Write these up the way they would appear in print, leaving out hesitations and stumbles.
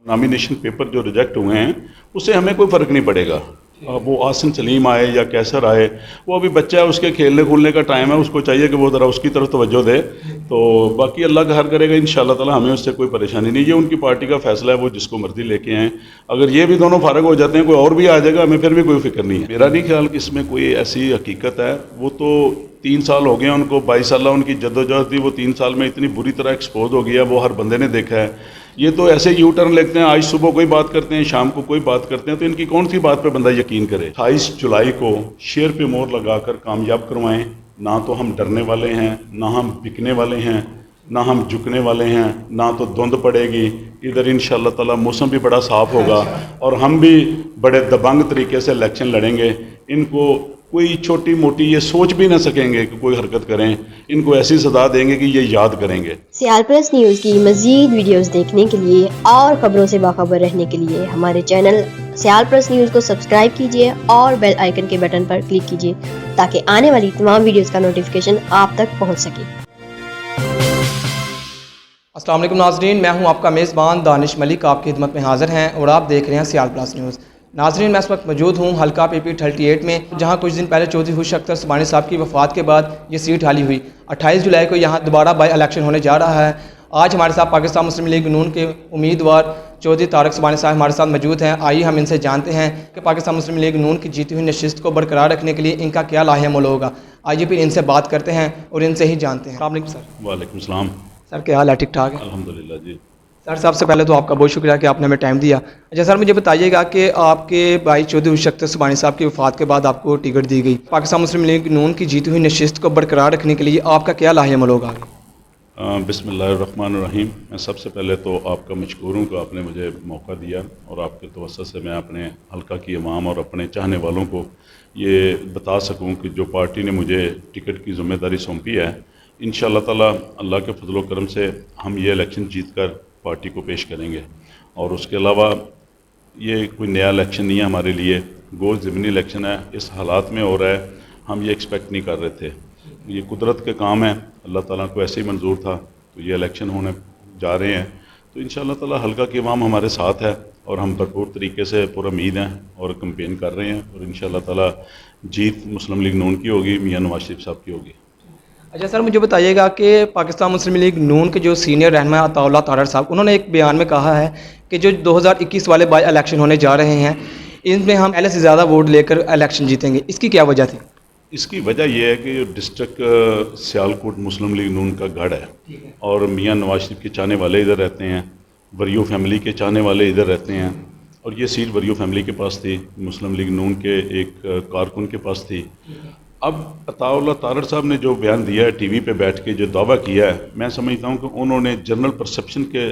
Nomination paper जो reject हुए हैं उससे हमें कोई फ़र्क नहीं पड़ेगा। अब वो आसिम सलीम आए या कैसर आए, वो अभी बच्चा है, उसके खेलने कूदने का टाइम है, उसको चाहिए कि वो ज़रा उसकी तरफ तवज्जो दे। तो बाकी अल्लाह का हर करेगा इंशाअल्लाह ताला, हमें उससे कोई परेशानी नहीं। ये उनकी पार्टी का फैसला है, वो जिसको मर्जी लेके आएँ। अगर ये भी दोनों फारग हो जाते हैं, कोई और भी आ जाएगा, हमें फिर भी कोई फिक्र नहीं है। मेरा नहीं ख्याल कि इसमें कोई ऐसी हकीकत है। वो तो 3 साल हो गए हैं उनको, 22 साल उनकी जद्दोजहद थी, वो 3 साल में इतनी बुरी तरह एक्सपोज हो गया, वो हर बंदे ने देखा है। ये तो ऐसे यू टर्न लेते हैं, आज सुबह कोई बात करते हैं, शाम को कोई बात करते हैं, तो इनकी कौन सी बात पे बंदा यकीन करे। 28 जुलाई को शेर पे मोहर लगाकर कामयाब करवाएं। ना तो हम डरने वाले हैं, ना हम बिकने वाले हैं, ना हम झुकने वाले हैं, ना तो धुंध पड़ेगी। इधर इंशाअल्लाह ताला मौसम भी बड़ा साफ़ होगा और हम भी बड़े दबंग तरीके से इलेक्शन लड़ेंगे। इनको कोई छोटी मोटी ये सोच भी ना सकेंगे कि कोई हरकत करें। इनको ऐसी सजा देंगे कि ये याद करेंगे। सियाल प्लस न्यूज़ की मज़ीद वीडियोस देखने के लिए और खबरों से बाखबर रहने के लिए हमारे चैनल सियाल प्लस न्यूज़ को सब्सक्राइब कीजिए और बेल आइकन के बटन पर क्लिक कीजिए ताकि आने वाली तमाम वीडियोस का नोटिफिकेशन आप तक पहुंच सके। अस्सलाम वालेकुम नाज़रीन, मैं हूं आपका मेज़बान दानिश मलिक, आपकी खिदमत में हाज़िर हैं और आप देख रहे हैं सियाल प्लस न्यूज़। नाज़रीन, मैं इस वक्त मौजूद हूं हल्का PP 38 में, जहां कुछ दिन पहले चौधरी खुश अख्तर सुबानी साहब की वफ़ात के बाद ये सीट खाली हुई। 28 जुलाई को यहां दोबारा बाई इलेक्शन होने जा रहा है। आज हमारे साथ पाकिस्तान मुस्लिम लीग नून के उम्मीदवार चौधरी तारक सुबानी साहब हमारे साथ मौजूद हैं। आइए हम इनसे जानते हैं कि पाकिस्तान मुस्लिम लीग नून की जीती हुई नशिस्त को बरकरार रखने के लिए इनका क्या लाहेअमल होगा। आइए फिर इनसे बात करते हैं और इनसे ही जानते हैं। अस्सलाम वालेकुम सर। वालेकुम सलाम। सर क्या हाल है? ठीक ठाक है अल्हम्दुलिल्लाह जी। सर, सबसे पहले तो आपका बहुत शुक्रिया कि आपने हमें टाइम दिया। अच्छा सर, मुझे बताइएगा कि आपके भाई चौधरी खुश अख्तर सुबानी साहब की वफ़ात के बाद आपको टिकट दी गई। पाकिस्तान मुस्लिम लीग नून की जीती हुई नशिस्त को बरकरार रखने के लिए आपका क्या लाहेअमल होगा? बिस्मिल्लाहिर्रहमानिर्रहीम। मैं सबसे पहले तो आपका मशकूर हूँ कि आपने मुझे मौका दिया और आपके तवस्सुत से मैं अपने हल्का की अवाम और अपने चाहने वालों को ये बता सकूँ कि जो पार्टी ने मुझे टिकट की ज़िम्मेदारी सौंपी है, इंशाअल्लाह ताला अल्लाह के फजल व करम से हम ये इलेक्शन जीत कर पार्टी को पेश करेंगे। और उसके अलावा ये कोई नया इलेक्शन नहीं है हमारे लिए, गोल ज़मीनी इलेक्शन है। इस हालात में हो रहा है, हम ये एक्सपेक्ट नहीं कर रहे थे। ये कुदरत के काम है, अल्लाह ताला को ऐसे ही मंजूर था, तो ये इलेक्शन होने जा रहे हैं। तो इंशाअल्लाह ताला हल्का की अवाम हमारे साथ है और हम भरपूर तरीके से पुरुम्मीद हैं और कैंपेन कर रहे हैं और इंशाअल्लाह ताला जीत मुस्लिम लीग नून की होगी, मियां नवाज शरीफ साहब की होगी। अच्छा सर, मुझे बताइएगा कि पाकिस्तान मुस्लिम लीग नून के जो सीनियर रहनुमा अताउल्लाह तारड़ साहब, उन्होंने एक बयान में कहा है कि जो 2021 वाले बाई इलेक्शन होने जा रहे हैं, इनमें हम पहले से ज़्यादा वोट लेकर इलेक्शन जीतेंगे। इसकी क्या वजह थी? इसकी वजह यह है कि डिस्ट्रिक्ट सियालकोट मुस्लिम लीग नून का गढ़ है और मियां नवाज शरीफ के चाहने वाले इधर रहते हैं, वरियो फैमिली के चाहने वाले इधर रहते हैं और ये सीट वरियो फैमिली के पास थी, मुस्लिम लीग नून के एक कारकुन के पास थी। अब अताउल्लाह तारड़ साहब ने जो बयान दिया है टीवी पे बैठ के, जो दावा किया है, मैं समझता हूँ कि उन्होंने जनरल परसेप्शन के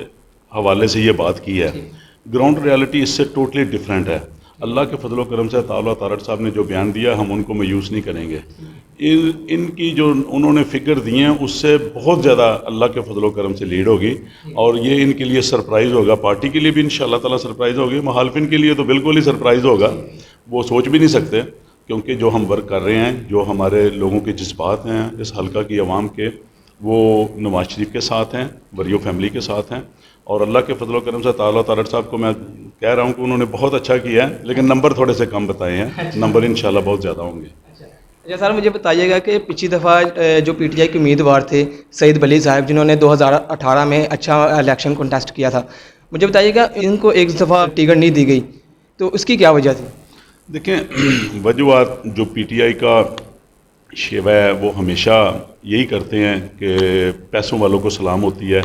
हवाले से ये बात की है। ग्राउंड रियलिटी इससे टोटली डिफरेंट है। अल्लाह के फजल व करम से अताउल्लाह तारड़ साहब ने जो बयान दिया, हम उनको मायूस नहीं करेंगे। इनकी जो उन्होंने फ़िगर दिए हैं उससे बहुत ज़्यादा अल्लाह के फजल व करम से लीड होगी और ये इनके लिए सरप्राइज़ होगा। पार्टी के लिए भी इंशाअल्लाह ताला सरप्राइज़ होगी, मुखालिफिन के लिए तो बिल्कुल ही सरप्राइज़ होगा। वो सोच भी नहीं सकते, क्योंकि जो हम वर्क कर रहे हैं, जो हमारे लोगों के जज्बात हैं इस हल्का की आवाम के, वो नवाज शरीफ के साथ हैं, वरियो फैमिली के साथ हैं और अल्लाह के फजल व करम से अताउल्लाह तारड़ साहब को मैं कह रहा हूँ कि उन्होंने बहुत अच्छा किया है, लेकिन नंबर थोड़े से कम बताए हैं। नंबर इंशाल्लाह बहुत ज़्यादा होंगे। अच्छा सर, मुझे बताइएगा कि पिछली दफ़ा जो PTI के उम्मीदवार थे सईद वली साहब, जिन्होंने 2018 में अच्छा इलेक्शन कंटेस्ट किया था, मुझे बताइएगा इनको एक दफ़ा टिकट नहीं दी गई, तो उसकी क्या वजह थी? देखें, वजूहात जो PTI का शेवा है वो हमेशा यही करते हैं कि पैसों वालों को सलाम होती है,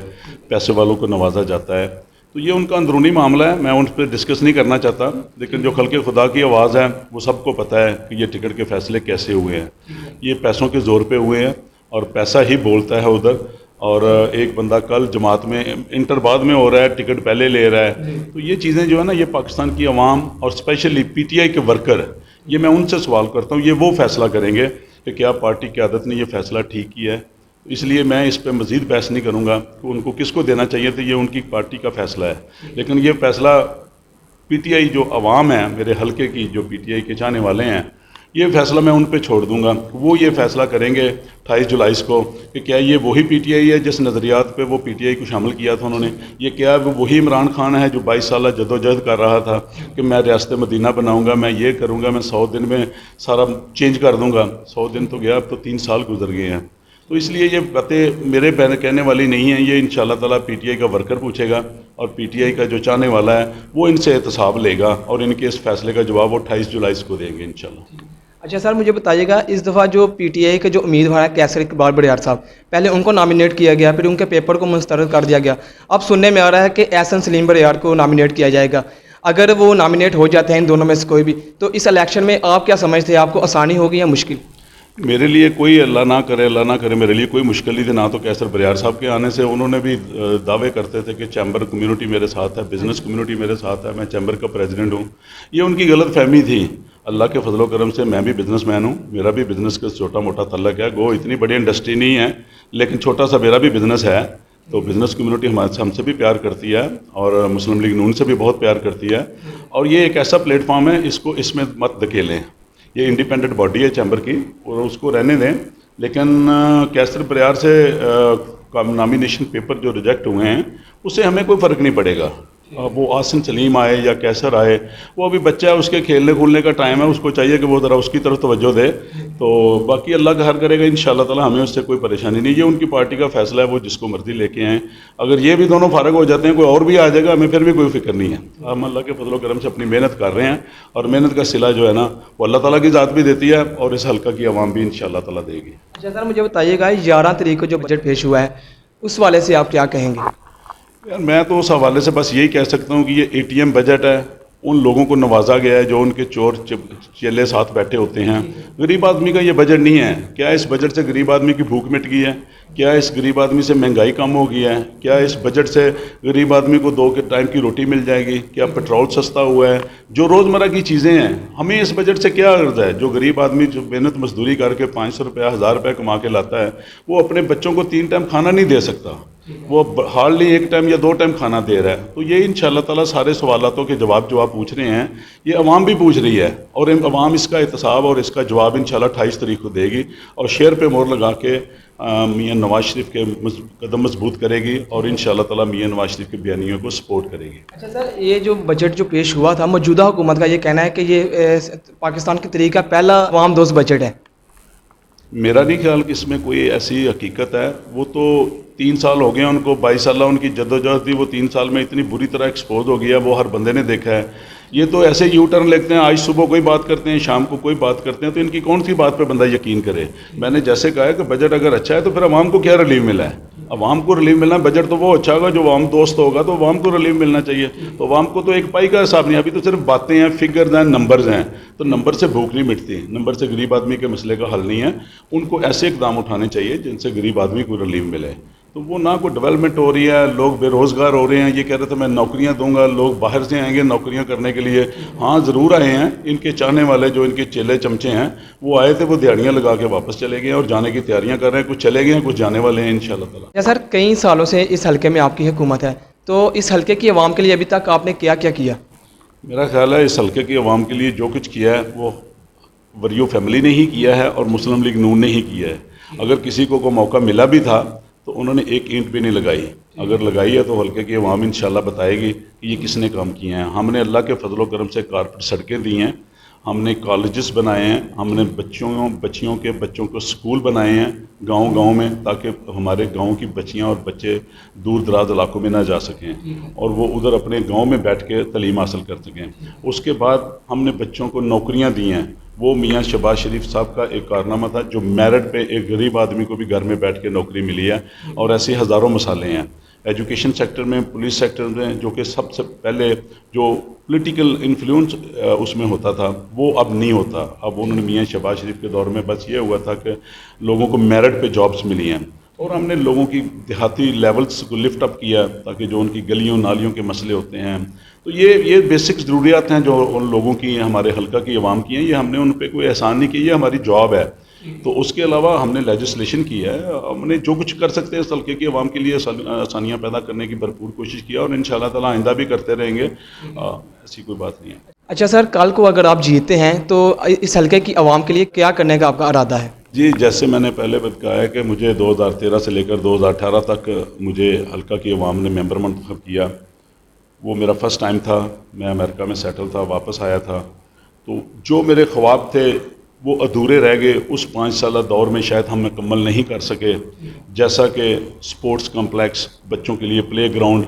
पैसे वालों को नवाजा जाता है। तो ये उनका अंदरूनी मामला है, मैं उन पर डिस्कस नहीं करना चाहता, लेकिन जो खल्के खुदा की आवाज़ है वो सबको पता है कि ये टिकट के फ़ैसले कैसे हुए हैं। ये पैसों के ज़ोर पे हुए हैं और पैसा ही बोलता है उधर। और एक बंदा कल जमात में इंटर बाद में हो रहा है, टिकट पहले ले रहा है। तो ये चीज़ें जो है ना, ये पाकिस्तान की आवाम और स्पेशली PTI के वर्कर, ये मैं उनसे सवाल करता हूँ, ये वो फ़ैसला करेंगे कि क्या पार्टी की आदत ने ये फ़ैसला ठीक किया है। इसलिए मैं इस पर मज़ीद बहस नहीं करूँगा कि उनको किसको देना चाहिए, तो ये उनकी पार्टी का फ़ैसला है। लेकिन ये फ़ैसला PTI जो आवाम है, मेरे हल्के की जो PTI के चाहने वाले हैं, ये फ़ैसला मैं उन पे छोड़ दूंगा। वो ये फ़ैसला करेंगे 28 जुलाई को कि क्या ये वही पीटीआई है जिस नज़रियात पे वो पीटीआई को शामिल किया था उन्होंने, ये क्या वो वही इमरान खान है जो 22 साल जदोजहद कर रहा था कि मैं रियासत मदीना बनाऊंगा, मैं ये करूंगा, मैं 100 दिन में सारा चेंज कर दूंगा। 100 दिन तो गया, अब तो 3 साल गुजर गए हैं। तो इसलिए ये बातें मेरे कहने वाली नहीं हैं, ये इंशाल्लाह ताला पीटीआई का वर्कर पूछेगा और पीटीआई का जो चाहने वाला है वो इनसे एहतसाब लेगा और इनके इस फैसले का जवाब वो 28 जुलाई को देंगे इंशाल्लाह। अच्छा सर, मुझे बताइएगा, इस दफ़ा जो पीटीआई के जो उम्मीदवार है कैसर इकबाल बड़यार साहब, पहले उनको नॉमिनेट किया गया, फिर उनके पेपर को मुस्तरद कर दिया गया। अब सुनने में आ रहा है कि एहसन सलीम बड़यार को नॉमिनेट किया जाएगा। अगर वो नॉमिनेट हो जाते हैं इन दोनों में से कोई भी, तो इस इलेक्शन में आप क्या समझते हैं, आपको आसानी होगी या मुश्किल? मेरे लिए कोई अल्लाह ना करे मेरे लिए कोई मुश्किल नहीं थी, ना तो कैसर बरियार साहब के आने से। उन्होंने भी दावे करते थे कि चैम्बर कम्युनिटी मेरे साथ है, बिज़नेस कम्युनिटी मेरे साथ है, मैं चैम्बर का प्रेसिडेंट हूँ। ये उनकी गलत फहमी थी। अल्लाह के फजलो करम से मैं भी बिज़नेसमैन हूँ, मेरा भी बिज़नेस का छोटा मोटा तल्लक है। गो इतनी बड़ी इंडस्ट्री नहीं है लेकिन छोटा सा मेरा भी बिज़नेस है। तो बिज़नेस कम्युनिटी हमसे भी प्यार करती है और मुस्लिम लीग नून से भी बहुत प्यार करती है। और ये एक ऐसा प्लेटफॉर्म है, इसको इसमें मत धकेलें। ये इंडिपेंडेंट बॉडी है चैम्बर की और उसको रहने दें। लेकिन कैसर बरियार से नॉमिनेशन पेपर जो रिजेक्ट हुए हैं उससे हमें कोई फ़र्क नहीं पड़ेगा। वो आसिम सलीम आए या कैसर आए, वो अभी बच्चा है, उसके खेलने कूदने का टाइम है, उसको चाहिए कि वो ज़रा उसकी तरफ तवज्जो दे। तो बाकी अल्लाह का हर करेगा इंशाअल्लाह ताला, हमें उससे कोई परेशानी नहीं। ये उनकी पार्टी का फ़ैसला है, वो जिसको मर्ज़ी लेके आएँ। अगर ये भी दोनों फारग हो जाते हैं, कोई और भी आ जाएगा, हमें फिर भी कोई फ़िक्र नहीं है। हम अल्लाह के फजल करम से अपनी मेहनत कर रहे हैं और मेहनत का सिला जो है ना वो अल्लाह ताला की ज़ात भी देती है और इस हल्का की आवाम भी इंशाअल्लाह ताला देगी। अच्छा सर, मुझे बताइएगा 11 तारीख को जो बजट पेश हुआ है उस वाले से आप क्या कहेंगे? यार मैं तो उस हवाले से बस यही कह सकता हूँ कि ये एटीएम बजट है। उन लोगों को नवाजा गया है जो उनके चोर चेले साथ बैठे होते हैं। गरीब आदमी का ये बजट नहीं है। क्या इस बजट से गरीब आदमी की भूख मिट गई है? क्या इस गरीब आदमी से महंगाई कम हो गई है? क्या इस बजट से गरीब आदमी को 2 टाइम की रोटी मिल जाएगी? क्या पेट्रोल सस्ता हुआ है? जो रोज़मर्रा की चीज़ें हैं, हमें इस बजट से क्या अर्ज़ है? जो गरीब आदमी जो मेहनत मजदूरी करके 500 रुपया 1000 रुपया कमा के लाता है, वो अपने बच्चों को 3 टाइम खाना नहीं दे सकता, वो हार्डली 1 टाइम या 2 टाइम खाना दे रहा है। तो ये इंशाअल्लाह ताला सारे सवालों के जवाब जो आप पूछ रहे हैं ये अवाम भी पूछ रही है और अवाम इसका एहतसाब और इसका जवाब इंशाअल्लाह 28 तारीख को देगी और शेयर पे मोहर लगा के मियां नवाज शरीफ के कदम मजबूत करेगी और इंशाअल्लाह ताला मियां नवाज शरीफ के बयानियों को सपोर्ट करेगी। अच्छा सर, ये जो बजट जो पेश हुआ था, मौजूदा हुकूमत का ये कहना है कि ये पाकिस्तान के तरीका पहला अवाम दोस्त बजट है। मेरा नहीं ख्याल कि इसमें कोई ऐसी हकीकत है। वो तो 3 साल हो गए हैं उनको, 22 साल उनकी जद्दोजहद थी, वो 3 साल में इतनी बुरी तरह एक्सपोज हो गया, वो हर बंदे ने देखा है। ये तो ऐसे यू टर्न लेते हैं, आज सुबह कोई बात करते हैं, शाम को कोई बात करते हैं, तो इनकी कौन सी बात पे बंदा यकीन करे। मैंने जैसे कहा है कि बजट अगर अच्छा है तो फिर अवाम को क्या रिलीफ मिला है? अवाम को रिलीफ मिलना, बजट तो वो अच्छा होगा जो अवाम दोस्त होगा, तो अवाम को रिलीफ मिलना चाहिए। तो अवाम को तो एक पाई का हिसाब नहीं, अभी तो सिर्फ बातें हैं, फिगर्स हैं, नंबर्स हैं। तो नंबर से भूख नहीं मिटती, नंबर से गरीब आदमी के मसले का हल नहीं है। उनको ऐसे इकदाम उठाने चाहिए जिनसे गरीब आदमी को रिलीफ मिले। तो वो ना कोई डेवलपमेंट हो रही है, लोग बेरोज़गार हो रहे हैं। ये कह रहे थे मैं नौकरियां दूंगा, लोग बाहर से आएंगे नौकरियां करने के लिए। हाँ ज़रूर आए हैं, इनके चाहने वाले जो इनके चेले चमचे हैं वो आए थे, वो दिहाड़ियाँ लगा के वापस चले गए और जाने की तैयारियां कर रहे हैं। कुछ चले गए हैं, कुछ जाने वाले हैं इंशाअल्लाह ताला। या सर, कई सालों से इस हल्के में आपकी हुकूमत है, तो इस हल्के की आवाम के लिए अभी तक आपने क्या क्या किया? मेरा ख्याल है इस हल्के की आवाम के लिए जो कुछ किया है वो वरियो फैमिली ने ही किया है और मुस्लिम लीग नून ने ही किया है। अगर किसी को मौका मिला भी था तो उन्होंने एक ईंट भी नहीं लगाई। अगर लगाई है तो हल्के की अवाम इंशाल्लाह बताएगी कि ये किसने काम किए हैं। हमने अल्लाह के फजलो करम से कारपेट सड़कें दी हैं, हमने कॉलेजेस बनाए हैं, हमने बच्चियों के बच्चों को स्कूल बनाए हैं गांव में, ताकि हमारे गांव की बच्चियां और बच्चे दूर दराज इलाकों में ना जा सकें और वो उधर अपने गांव में बैठ के तालीम हासिल कर सकें। उसके बाद हमने बच्चों को नौकरियां दी हैं। वो मियां शहबाज शरीफ साहब का एक कारनामा था जो मेरिट पे एक गरीब आदमी को भी घर में बैठ के नौकरी मिली है और ऐसे हज़ारों मसाले हैं। एजुकेशन सेक्टर में, पुलिस सेक्टर में, जो कि सबसे पहले जो पॉलिटिकल इन्फ्लुएंस उसमें होता था वो अब नहीं होता। अब उन्होंने मियां शहबाज शरीफ के दौर में बस ये हुआ था कि लोगों को मेरिट पे जॉब्स मिली हैं और हमने लोगों की देहाती लेवल्स को लिफ्ट अप किया ताकि जो उनकी गलियों नालियों के मसले होते हैं, तो ये बेसिक ज़रूरियात हैं जो उन लोगों की, हमारे हल्का की आवाम की हैं। ये हमने उन पर कोई एहसान नहीं किया, ये हमारी जॉब है। तो उसके अलावा हमने लेजिस्लेशन की है, हमने जो कुछ कर सकते हैं इस हल्के की आवाम के लिए आसानियाँ पैदा करने की भरपूर कोशिश किया और इंशाअल्लाह ताला आइंदा भी करते रहेंगे। ऐसी कोई बात नहीं है। اچھا سر، کل کو اگر آپ جیتے ہیں تو اس حلقے کی عوام کے لیے کیا کرنے کا آپ کا ارادہ ہے؟ جی، جیسے میں نے پہلے بتایا کہ مجھے 2013 سے لے کر 2018 تک مجھے حلقہ کی عوام نے ممبر منتخب کیا. وہ میرا فرسٹ ٹائم تھا، میں امریکہ میں سیٹل تھا، واپس آیا تھا. تو جو میرے خواب تھے وہ ادھورے رہ گئے. اس 5 سالہ دور میں شاید ہم مکمل نہیں کر سکے، جیسا کہ سپورٹس کمپلیکس، بچوں کے لیے پلے گراؤنڈ،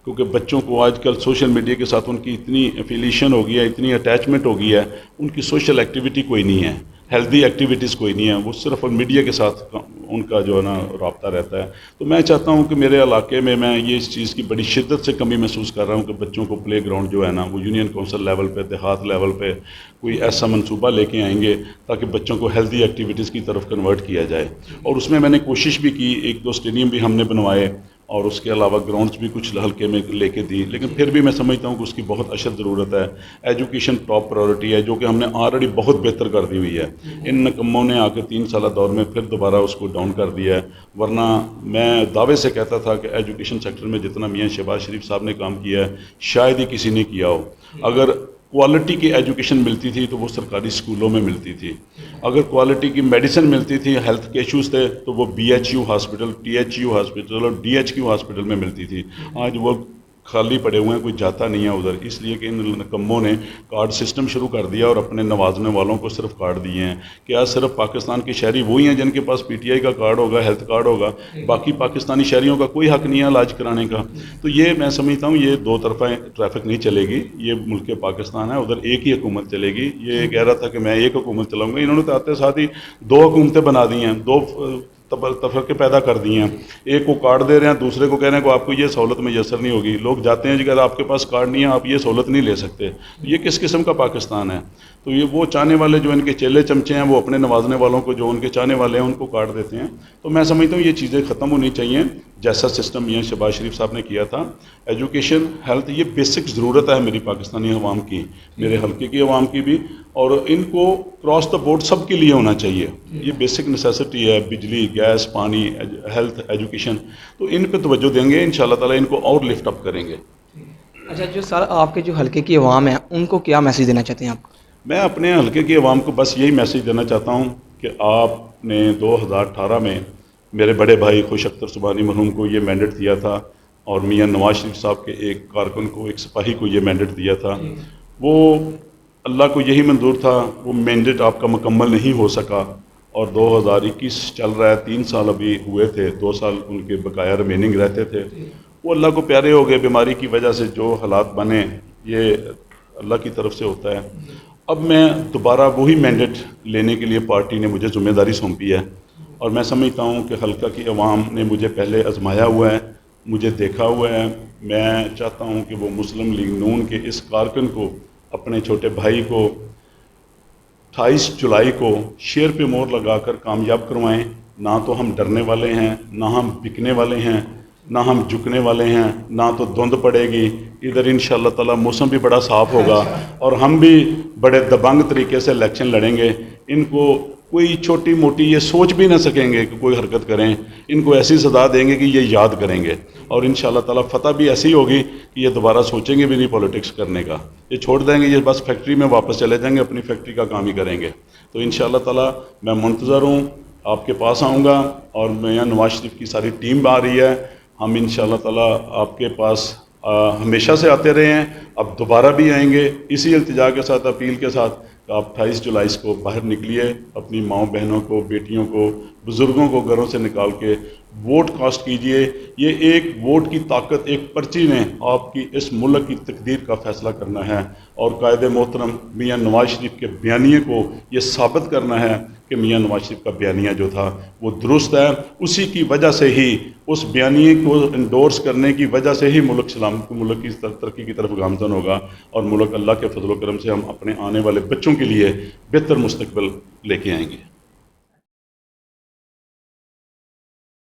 کیونکہ بچوں کو آج کل سوشل میڈیا کے ساتھ ان کی اتنی ایفیلیشن ہو گئی ہے، اتنی اٹیچمنٹ ہو گئی ہے، ان کی سوشل ایکٹیویٹی کوئی نہیں ہے، ہیلدی ایکٹیویٹیز کوئی نہیں ہے، وہ صرف میڈیا کے ساتھ ان کا جو ہے نا رابطہ رہتا ہے. تو میں چاہتا ہوں کہ میرے علاقے میں یہ اس چیز کی بڑی شدت سے کمی محسوس کر رہا ہوں کہ بچوں کو پلے گراؤنڈ جو ہے نا وہ یونین کونسل لیول پہ، دیہات لیول پہ کوئی ایسا منصوبہ لے کے آئیں گے تاکہ بچوں کو ہیلدی ایکٹیویٹیز کی طرف کنورٹ کیا جائے. اور اس میں نے کوشش بھی کی، 1-2 اسٹیڈیم بھی ہم نے بنوائے اور اس کے علاوہ گراؤنڈز بھی کچھ حلقے میں لے کے دی. لیکن پھر بھی میں سمجھتا ہوں کہ اس کی بہت اشد ضرورت ہے. ایجوکیشن ٹاپ پرائورٹی ہے، جو کہ ہم نے آلریڈی بہت بہتر کر دی ہوئی ہے. ان نکموں نے آ کے 3 سالہ دور میں پھر دوبارہ اس کو ڈاؤن کر دیا ہے. ورنہ میں دعوے سے کہتا تھا کہ ایجوکیشن سیکٹر میں جتنا میاں شہباز شریف صاحب نے کام کیا ہے شاید ہی کسی نے کیا ہو. اگر کوالٹی کی ایجوکیشن ملتی تھی تو وہ سرکاری اسکولوں میں ملتی تھی. اگر کوالٹی کی میڈیسن ملتی تھی، ہیلتھ کے ایشوز تھے تو وہ BHU ہاسپٹل، THU ہاسپٹل اور DHQ ہاسپٹل میں ملتی تھی. آج وہ خالی پڑے ہوئے ہیں، کوئی جاتا نہیں ہے ادھر، اس لیے کہ ان نکموں نے کارڈ سسٹم شروع کر دیا اور اپنے نوازنے والوں کو صرف کارڈ دیے ہیں. کیا صرف پاکستان کے شہری وہی ہیں جن کے پاس PTI کا کارڈ ہوگا، ہیلتھ کارڈ ہوگا؟ باقی پاکستانی شہریوں کا کوئی حق نہیں ہے علاج کرانے کا. تو یہ میں سمجھتا ہوں یہ دو طرفہ ٹریفک نہیں چلے گی. یہ ملک پاکستان ہے، ادھر ایک ہی حکومت چلے گی. یہ کہہ رہا تھا کہ میں ایک حکومت چلاؤں گا، انہوں نے تو آتے ساتھ ہی 2 حکومتیں بنا دی ہیں، 2 تفرقے پیدا کر دیے ہیں. ایک کو کارڈ دے رہے ہیں، دوسرے کو کہہ رہے ہیں کہ آپ کو یہ سہولت میسر نہیں ہوگی. لوگ جاتے ہیں جی، اگر آپ کے پاس کارڈ نہیں ہے آپ یہ سہولت نہیں لے سکتے. یہ کس قسم کا پاکستان ہے؟ تو یہ وہ چاہنے والے جو ان کے چیلے چمچے ہیں وہ اپنے نوازنے والوں کو، جو ان کے چاہنے والے ہیں ان کو کارڈ دیتے ہیں. تو میں سمجھتا ہوں یہ چیزیں ختم ہونی چاہیے جیسا سسٹم میاں شہباز شریف صاحب نے کیا تھا. ایجوکیشن، ہیلتھ، یہ بیسک ضرورت ہے میری پاکستانی عوام کی، میرے حلقے کی عوام کی بھی، اور ان کو کراس دا بورڈ سب کے لیے ہونا چاہیے. یہ بیسک نیسیسٹی ہے، بجلی، گیس، پانی، ہیلتھ، ایجوکیشن. تو ان پہ توجہ دیں گے انشاءاللہ تعالیٰ، ان کو اور لفٹ اپ کریں گے. اچھا، جو سر آپ کے جو حلقے کی عوام ہے ان کو کیا میسیج دینا چاہتے ہیں آپ؟ میں اپنے حلقے کی عوام کو بس یہی میسیج دینا چاہتا ہوں کہ آپ نے 2018 میں میرے بڑے بھائی خوش اختر سبحانی مرحوم کو یہ مینڈیٹ دیا تھا، اور میاں نواز شریف صاحب کے ایک کارکن کو، ایک سپاہی کو یہ مینڈیٹ دیا تھا. وہ اللہ کو یہی منظور تھا، وہ مینڈیٹ آپ کا مکمل نہیں ہو سکا، اور 2021 چل رہا ہے، 3 سال ابھی ہوئے تھے، 2 سال ان کے بقایا ریمیننگ رہتے تھے. وہ اللہ کو پیارے ہو گئے. بیماری کی وجہ سے جو حالات بنے یہ اللہ کی طرف سے ہوتا ہے. اب میں دوبارہ وہی مینڈیٹ لینے کے لیے پارٹی نے مجھے ذمہ داری سونپی ہے، اور میں سمجھتا ہوں کہ حلقہ کی عوام نے مجھے پہلے آزمایا ہوا ہے، مجھے دیکھا ہوا ہے. میں چاہتا ہوں کہ وہ مسلم لیگ نون کے اس کارکن کو، اپنے چھوٹے بھائی کو 28 جولائی کو شیر پہ مور لگا کر کامیاب کروائیں. نہ تو ہم ڈرنے والے ہیں، نہ ہم بکنے والے ہیں، نہ ہم جھکنے والے ہیں، نہ تو دھند پڑے گی. ادھر انشاءاللہ تعالیٰ موسم بھی بڑا صاف ہوگا اور ہم بھی بڑے دبنگ طریقے سے الیکشن لڑیں گے. ان کو کوئی چھوٹی موٹی یہ سوچ بھی نہ سکیں گے کہ کوئی حرکت کریں. ان کو ایسی سزا دیں گے کہ یہ یاد کریں گے، اور انشاءاللہ تعالیٰ فتح بھی ایسی ہوگی کہ یہ دوبارہ سوچیں گے بھی نہیں پولیٹکس کرنے کا. یہ چھوڑ دیں گے، یہ بس فیکٹری میں واپس چلے جائیں گے، اپنی فیکٹری کا کام ہی کریں گے. تو انشاءاللہ تعالیٰ میں منتظر ہوں، آپ کے پاس آؤں گا، اور میاں نواز شریف کی ساری ٹیم آ رہی ہے. ہم انشاءاللہ تعالیٰ آپ کے پاس ہمیشہ سے آتے رہے ہیں، اب دوبارہ بھی آئیں گے اسی التجا کے ساتھ، اپیل کے ساتھ کہ آپ 28 جولائی کو باہر نکلیے، اپنی ماؤں بہنوں کو، بیٹیوں کو، بزرگوں کو گھروں سے نکال کے ووٹ کاسٹ کیجئے. یہ ایک ووٹ کی طاقت، ایک پرچی نے آپ کی اس ملک کی تقدیر کا فیصلہ کرنا ہے، اور قائد محترم میاں نواز شریف کے بیانیے کو یہ ثابت کرنا ہے کہ میاں نواز شریف کا بیانیہ جو تھا وہ درست ہے. اسی کی وجہ سے ہی، اس بیانیے کو انڈورس کرنے کی وجہ سے ہی ملک ملک کی ترقی کی طرف گامزن ہوگا، اور ملک اللہ کے فضل و کرم سے ہم اپنے آنے والے بچوں کے لیے بہتر مستقبل لے کے آئیں گے.